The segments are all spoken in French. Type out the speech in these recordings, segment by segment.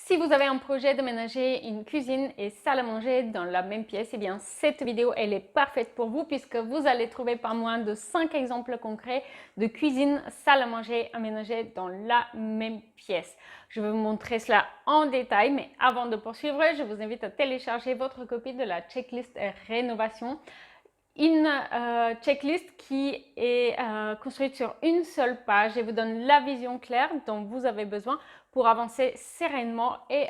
Si vous avez un projet d'aménager une cuisine et salle à manger dans la même pièce, eh bien cette vidéo elle est parfaite pour vous puisque vous allez trouver pas moins de 5 exemples concrets de cuisine, salle à manger aménagée dans la même pièce. Je vais vous montrer cela en détail, mais avant de poursuivre, je vous invite à télécharger votre copie de la checklist rénovation. Une checklist qui est construite sur une seule page et vous donne la vision claire dont vous avez besoin pour avancer sereinement et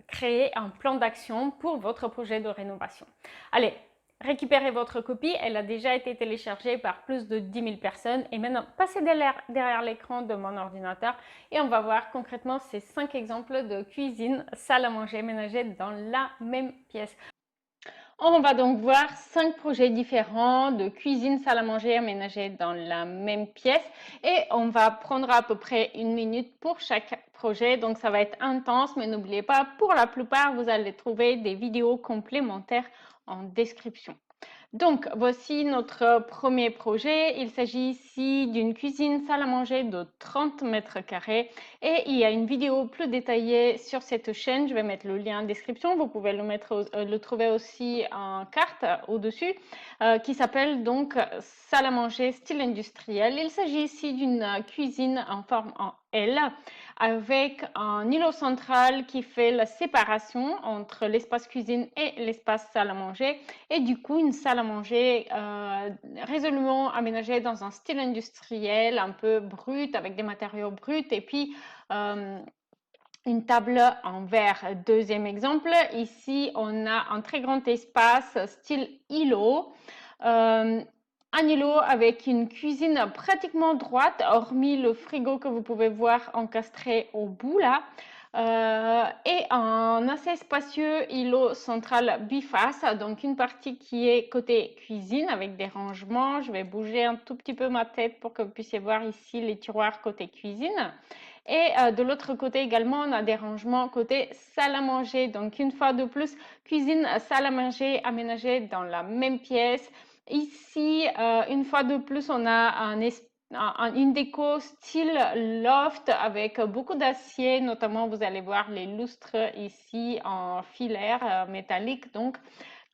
créer un plan d'action pour votre projet de rénovation. Allez, récupérez votre copie, elle a déjà été téléchargée par plus de 10 000 personnes et maintenant passez derrière l'écran de mon ordinateur et on va voir concrètement ces 5 exemples de cuisine, salle à manger ménagée dans la même pièce. On va donc voir 5 projets différents de cuisine, salle à manger aménagée dans la même pièce et on va prendre à peu près 1 minute pour chaque projet. Donc ça va être intense, mais n'oubliez pas, pour la plupart, vous allez trouver des vidéos complémentaires en description. Donc, voici notre premier projet. Il s'agit ici d'une cuisine salle à manger de 30 mètres carrés et il y a une vidéo plus détaillée sur cette chaîne. Je vais mettre le lien en description. Vous pouvez le trouver aussi en carte au-dessus qui s'appelle donc salle à manger style industriel. Il s'agit ici d'une cuisine en forme en L avec un îlot central qui fait la séparation entre l'espace cuisine et l'espace salle à manger et du coup une salle à manger résolument aménagée dans un style industriel un peu brut avec des matériaux bruts et puis une table en verre. Deuxième exemple, ici on a un très grand espace style îlot. Un îlot avec une cuisine pratiquement droite, hormis le frigo que vous pouvez voir encastré au bout là. Et un assez spacieux îlot central biface, donc une partie qui est côté cuisine avec des rangements. Je vais bouger un tout petit peu ma tête pour que vous puissiez voir ici les tiroirs côté cuisine. Et de l'autre côté également, on a des rangements côté salle à manger. Donc une fois de plus, cuisine, salle à manger aménagée dans la même pièce. Ici, une fois de plus, on a une déco style loft avec beaucoup d'acier, notamment vous allez voir les lustres ici en filaire métallique, donc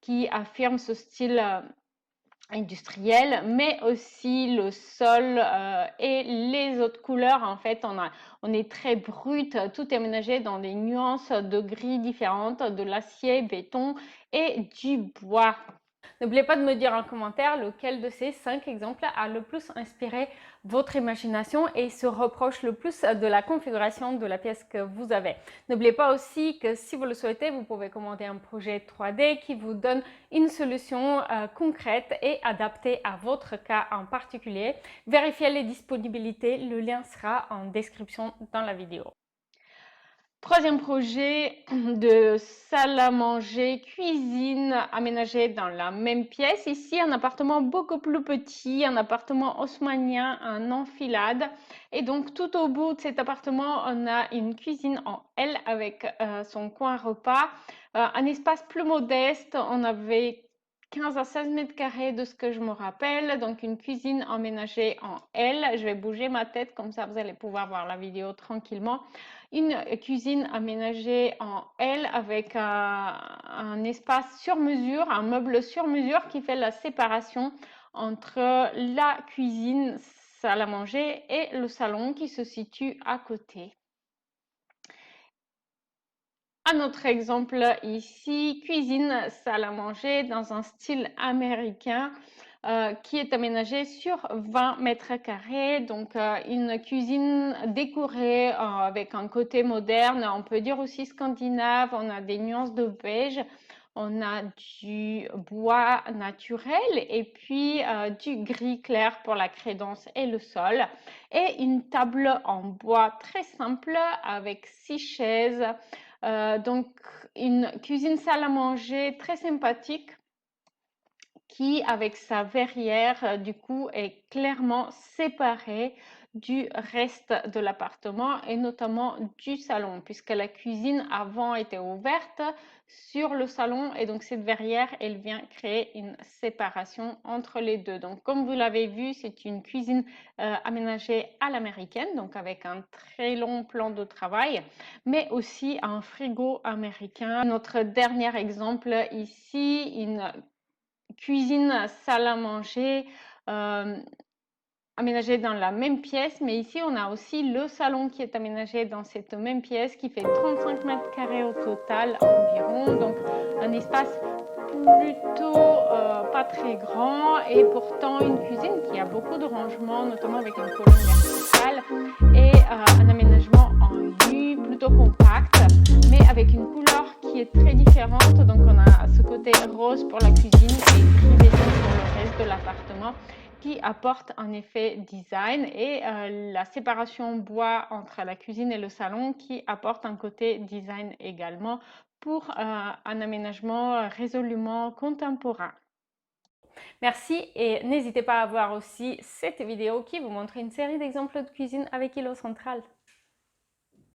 qui affirment ce style industriel, mais aussi le sol et les autres couleurs. En fait, on est très brut, tout est aménagé dans des nuances de gris différentes, de l'acier, béton et du bois. N'oubliez pas de me dire en commentaire lequel de ces 5 exemples a le plus inspiré votre imagination et se reproche le plus de la configuration de la pièce que vous avez. N'oubliez pas aussi que si vous le souhaitez, vous pouvez commander un projet 3D qui vous donne une solution concrète et adaptée à votre cas en particulier. Vérifiez les disponibilités, le lien sera en description dans la vidéo. Troisième projet de salle à manger, cuisine aménagée dans la même pièce. Ici, un appartement beaucoup plus petit, un appartement haussmannien en enfilade. Et donc, tout au bout de cet appartement, on a une cuisine en L avec son coin repas. Un espace plus modeste, on avait 15 à 16 mètres carrés de ce que je me rappelle. Donc, une cuisine aménagée en L. Je vais bouger ma tête, comme ça vous allez pouvoir voir la vidéo tranquillement. Une cuisine aménagée en L avec un espace sur mesure, un meuble sur mesure qui fait la séparation entre la cuisine, salle à manger et le salon qui se situe à côté. Un autre exemple ici, cuisine, salle à manger dans un style américain qui est aménagé sur 20 mètres carrés. Donc une cuisine décorée avec un côté moderne, on peut dire aussi scandinave, on a des nuances de beige. On a du bois naturel et puis du gris clair pour la crédence et le sol. Et une table en bois très simple avec 6 chaises. Donc une cuisine salle à manger très sympathique qui avec sa verrière du coup est clairement séparée du reste de l'appartement et notamment du salon, puisque la cuisine avant était ouverte sur le salon et donc cette verrière, elle vient créer une séparation entre les deux. Donc comme vous l'avez vu, c'est une cuisine aménagée à l'américaine, donc avec un très long plan de travail, mais aussi un frigo américain. Notre dernier exemple ici, une cuisine salle à manger aménagé dans la même pièce, mais ici on a aussi le salon qui est aménagé dans cette même pièce qui fait 35 mètres carrés au total environ, donc un espace plutôt pas très grand et pourtant une cuisine qui a beaucoup de rangements, notamment avec une colonne verticale et un aménagement en U plutôt compact, mais avec une couleur qui est très différente. Donc on a ce côté rose pour la cuisine et gris béton pour le reste de l'appartement, qui apporte un effet design, et la séparation bois entre la cuisine et le salon qui apporte un côté design également pour un aménagement résolument contemporain. Merci et n'hésitez pas à voir aussi cette vidéo qui vous montre une série d'exemples de cuisine avec îlot central.